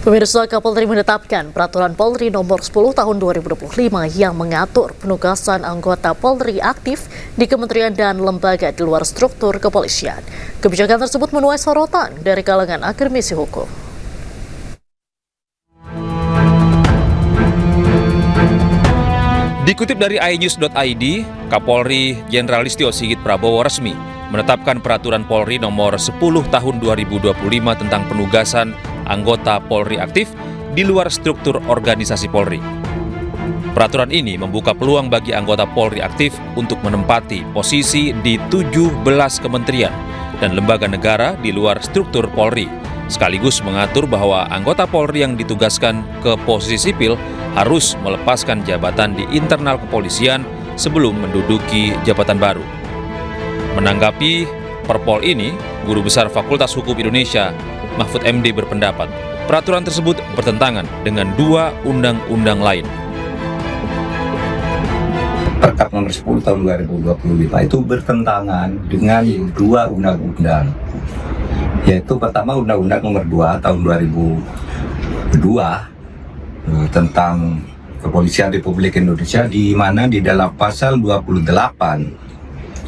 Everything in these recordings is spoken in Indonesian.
Pemirsa, Kapolri menetapkan Peraturan Polri Nomor 10 Tahun 2025 yang mengatur penugasan anggota Polri aktif di kementerian dan lembaga di luar struktur kepolisian. Kebijakan tersebut menuai sorotan dari kalangan akademisi hukum. Dikutip dari inews.id, Kapolri Jenderal Listio Sigit Prabowo resmi menetapkan Peraturan Polri Nomor 10 Tahun 2025 tentang penugasan anggota Polri aktif di luar struktur organisasi Polri. Peraturan ini membuka peluang bagi anggota Polri aktif untuk menempati posisi di 17 kementerian dan lembaga negara di luar struktur Polri, sekaligus mengatur bahwa anggota Polri yang ditugaskan ke posisi sipil harus melepaskan jabatan di internal kepolisian sebelum menduduki jabatan baru. Menanggapi Perpol ini, Guru Besar Fakultas Hukum Indonesia, Mahfud MD berpendapat, peraturan tersebut bertentangan dengan dua undang-undang lain. Perkap nomor 10 tahun 2025 itu bertentangan dengan dua undang-undang, yaitu pertama Undang-Undang nomor 2 tahun 2002 tentang Kepolisian Republik Indonesia, di mana di dalam pasal 28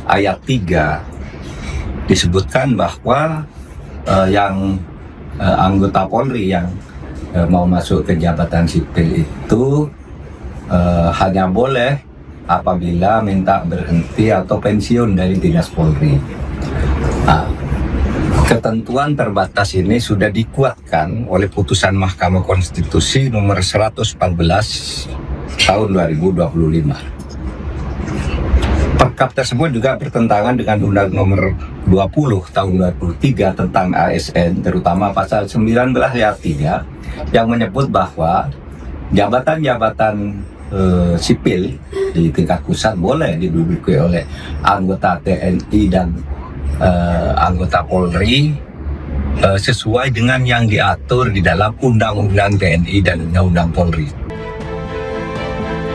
ayat 3 disebutkan bahwa anggota Polri yang mau masuk ke jabatan sipil itu hanya boleh apabila minta berhenti atau pensiun dari dinas Polri. Nah, ketentuan terbatas ini sudah dikuatkan oleh putusan Mahkamah Konstitusi nomor 114 tahun 2025. Perkap tersebut juga bertentangan dengan Undang nomor 20 tahun 2003 tentang ASN, terutama pasal 19 ayat 3 yang menyebut bahwa jabatan-jabatan sipil di tingkat pusat boleh diduduki oleh anggota TNI dan anggota Polri sesuai dengan yang diatur di dalam Undang-Undang TNI dan Undang-Undang Polri.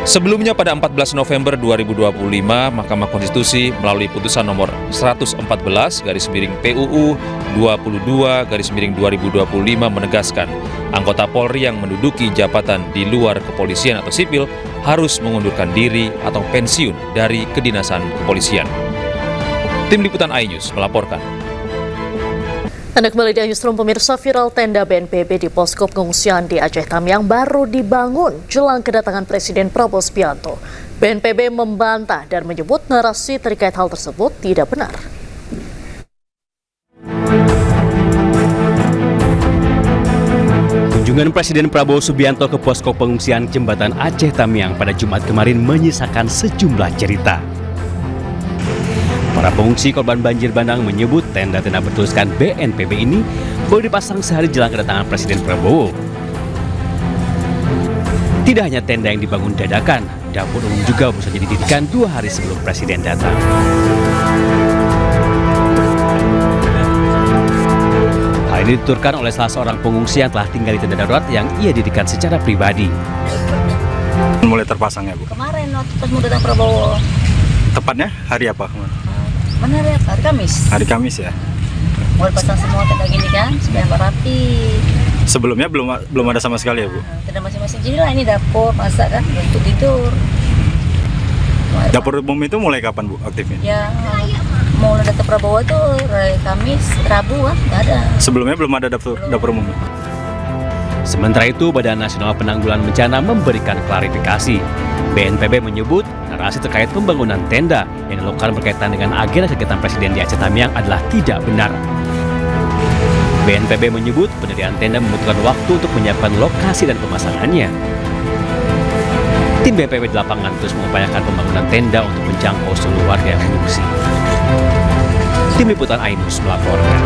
Sebelumnya pada 14 November 2025, Mahkamah Konstitusi melalui putusan nomor 114/PUU 22/2025 menegaskan anggota Polri yang menduduki jabatan di luar kepolisian atau sipil harus mengundurkan diri atau pensiun dari kedinasan kepolisian. Tim Liputan iNews melaporkan. Anda kembali di Newsroom, pemirsa. Viral tenda BNPB di posko pengungsian di Aceh Tamiang baru dibangun jelang kedatangan Presiden Prabowo Subianto. BNPB membantah dan menyebut narasi terkait hal tersebut tidak benar. Kunjungan Presiden Prabowo Subianto ke posko pengungsian Jembatan Aceh Tamiang pada Jumat kemarin menyisakan sejumlah cerita. Para pengungsi korban banjir bandang menyebut tenda-tenda bertuliskan BNPB ini baru dipasang sehari jelang kedatangan Presiden Prabowo. Tidak hanya tenda yang dibangun dadakan, dapur umum juga baru saja didirikan 2 hari sebelum Presiden datang. Hal ini dituturkan oleh salah seorang pengungsi yang telah tinggal di tenda darurat yang ia dirikan secara pribadi. Mulai terpasang ya Bu? Kemarin waktu pas mau datang Prabowo. Tepatnya hari apa kemarin? Mana ya? Hari Kamis. Hari Kamis ya? Mau dipasang semua tenda gini kan, supaya rapi. Sebelumnya belum ada sama sekali ya Bu? Tenda masing-masing. Jadi lah ini dapur, masak kan, untuk tidur. Dapur umum itu mulai kapan Bu aktifnya? Ya, mau datang Prabowo tuh hari Kamis, Rabu kan, nggak ada. Sebelumnya belum ada dapur umum. Sementara itu, Badan Nasional Penanggulangan Bencana memberikan klarifikasi. BNPB menyebut narasi terkait pembangunan tenda yang dilakukan berkaitan dengan agenda kegiatan Presiden di Aceh Tamiang adalah tidak benar. BNPB menyebut pendirian tenda membutuhkan waktu untuk menyiapkan lokasi dan pemasangannya. Tim BNPB di lapangan terus mengupayakan pembangunan tenda untuk menjangkau seluruh warga yang mengungsi. Tim Liputan iNews melaporkan.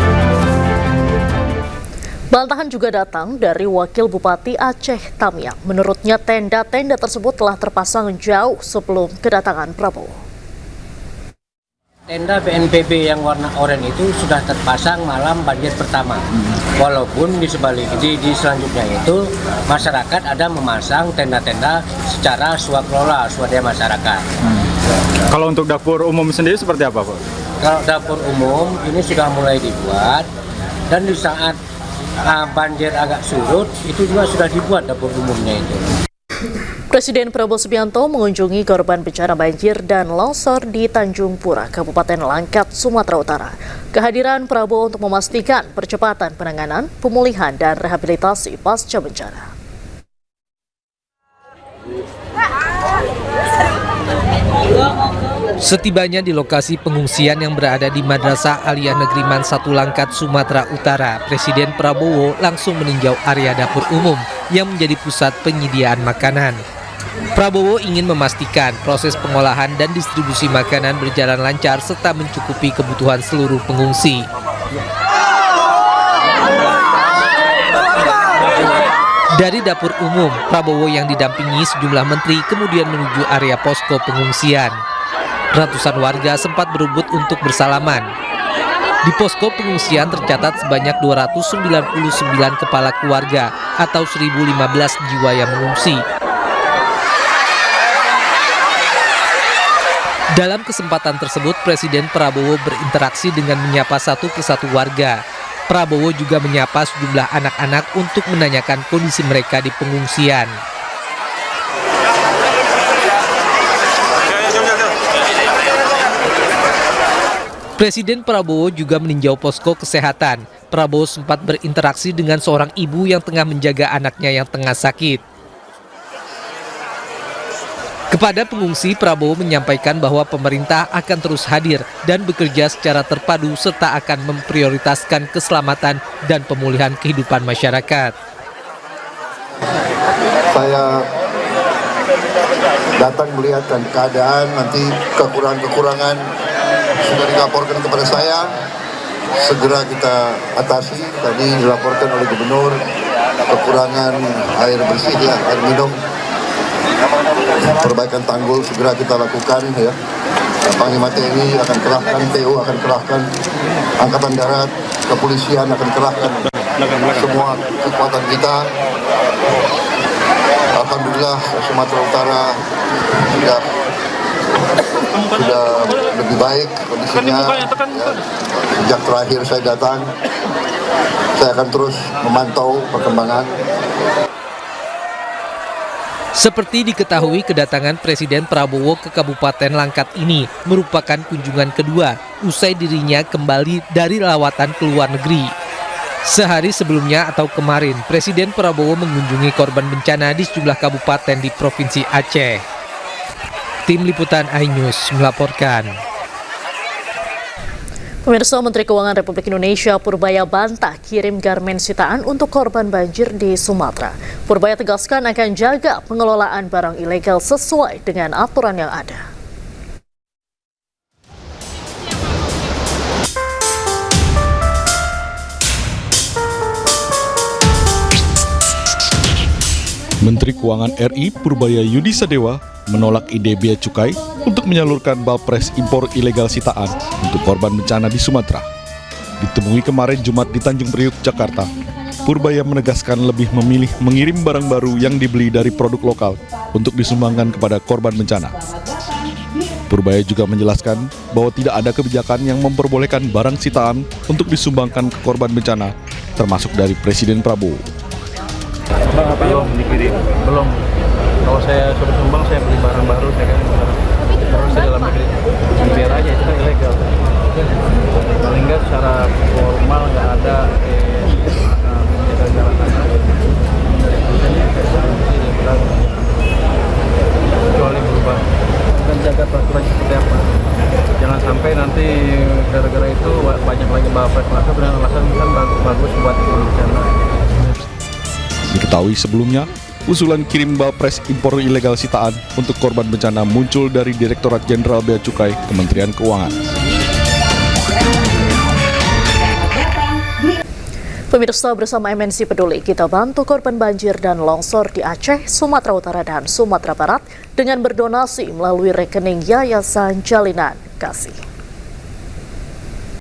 Bantahan juga datang dari Wakil Bupati Aceh Tamiang. Menurutnya tenda-tenda tersebut telah terpasang jauh sebelum kedatangan Prabowo. Tenda BNPB yang warna oranye itu sudah terpasang malam banjir pertama. Walaupun di selanjutnya itu masyarakat ada memasang tenda-tenda secara swadaya masyarakat. Kalau untuk dapur umum sendiri seperti apa Pak? Kalau dapur umum ini sudah mulai dibuat, dan di saat banjir agak surut, itu juga sudah dibuat dapur umumnya itu. Presiden Prabowo Subianto mengunjungi korban bencana banjir dan longsor di Tanjung Pura, Kabupaten Langkat, Sumatera Utara. Kehadiran Prabowo untuk memastikan percepatan penanganan, pemulihan, dan rehabilitasi pasca bencana. Setibanya di lokasi pengungsian yang berada di Madrasah Aliyah Negeri Man 1 Langkat, Sumatera Utara, Presiden Prabowo langsung meninjau area dapur umum yang menjadi pusat penyediaan makanan. Prabowo ingin memastikan proses pengolahan dan distribusi makanan berjalan lancar serta mencukupi kebutuhan seluruh pengungsi. Dari dapur umum, Prabowo yang didampingi sejumlah menteri kemudian menuju area posko pengungsian. Ratusan warga sempat berebut untuk bersalaman. Di posko pengungsian tercatat sebanyak 299 kepala keluarga atau 1.015 jiwa yang mengungsi. Dalam kesempatan tersebut, Presiden Prabowo berinteraksi dengan menyapa satu persatu warga. Prabowo juga menyapa sejumlah anak-anak untuk menanyakan kondisi mereka di pengungsian. Presiden Prabowo juga meninjau posko kesehatan. Prabowo sempat berinteraksi dengan seorang ibu yang tengah menjaga anaknya yang tengah sakit. Kepada pengungsi, Prabowo menyampaikan bahwa pemerintah akan terus hadir dan bekerja secara terpadu serta akan memprioritaskan keselamatan dan pemulihan kehidupan masyarakat. Saya datang melihat keadaan, nanti kekurangan-kekurangan sudah dilaporkan kepada saya, segera kita atasi. Tadi dilaporkan oleh Gubernur kekurangan air bersih, air minum. Perbaikan tanggul segera kita lakukan ya. Panglima TNI akan kerahkan, TU akan kerahkan, Angkatan Darat, Kepolisian akan kerahkan semua kekuatan kita. Alhamdulillah Sumatera Utara sudah lebih baik kondisinya. Ya. Sejak terakhir saya datang, saya akan terus memantau perkembangan. Seperti diketahui, kedatangan Presiden Prabowo ke Kabupaten Langkat ini merupakan kunjungan kedua usai dirinya kembali dari lawatan ke luar negeri. Sehari sebelumnya atau kemarin, Presiden Prabowo mengunjungi korban bencana di sejumlah kabupaten di Provinsi Aceh. Tim Liputan iNews melaporkan. Pemirsa, Menteri Keuangan Republik Indonesia Purbaya bantah kirim garmen sitaan untuk korban banjir di Sumatera. Purbaya tegaskan akan jaga pengelolaan barang ilegal sesuai dengan aturan yang ada. Menteri Keuangan RI Purbaya Yudi Sadewa menolak ide bea cukai untuk menyalurkan balpres impor ilegal sitaan untuk korban bencana di Sumatera. Ditemui kemarin Jumat di Tanjung Priuk, Jakarta, Purbaya menegaskan lebih memilih mengirim barang baru yang dibeli dari produk lokal untuk disumbangkan kepada korban bencana. Purbaya juga menjelaskan bahwa tidak ada kebijakan yang memperbolehkan barang sitaan untuk disumbangkan ke korban bencana, termasuk dari Presiden Prabowo. Belum dikirim, belum. Kalau saya sudah sumbang, saya beli barang baru, saya kan terus di dalam negeri. Biar aja, itu kan ilegal. Paling nggak secara formal nggak ada menjaga jarak aman. Kecuali berubah dan jaga peraturan seperti apa. Jangan sampai nanti gara-gara itu banyak lagi balpres masuk dengan alasan kan bagus buat bencana. Diketahui sebelumnya, usulan kirim balpres impor ilegal sitaan untuk korban bencana muncul dari Direktorat Jenderal Bea Cukai Kementerian Keuangan. Pemirsa, bersama MNC Peduli, kita bantu korban banjir dan longsor di Aceh, Sumatera Utara, dan Sumatera Barat dengan berdonasi melalui rekening Yayasan Jalinan Kasih.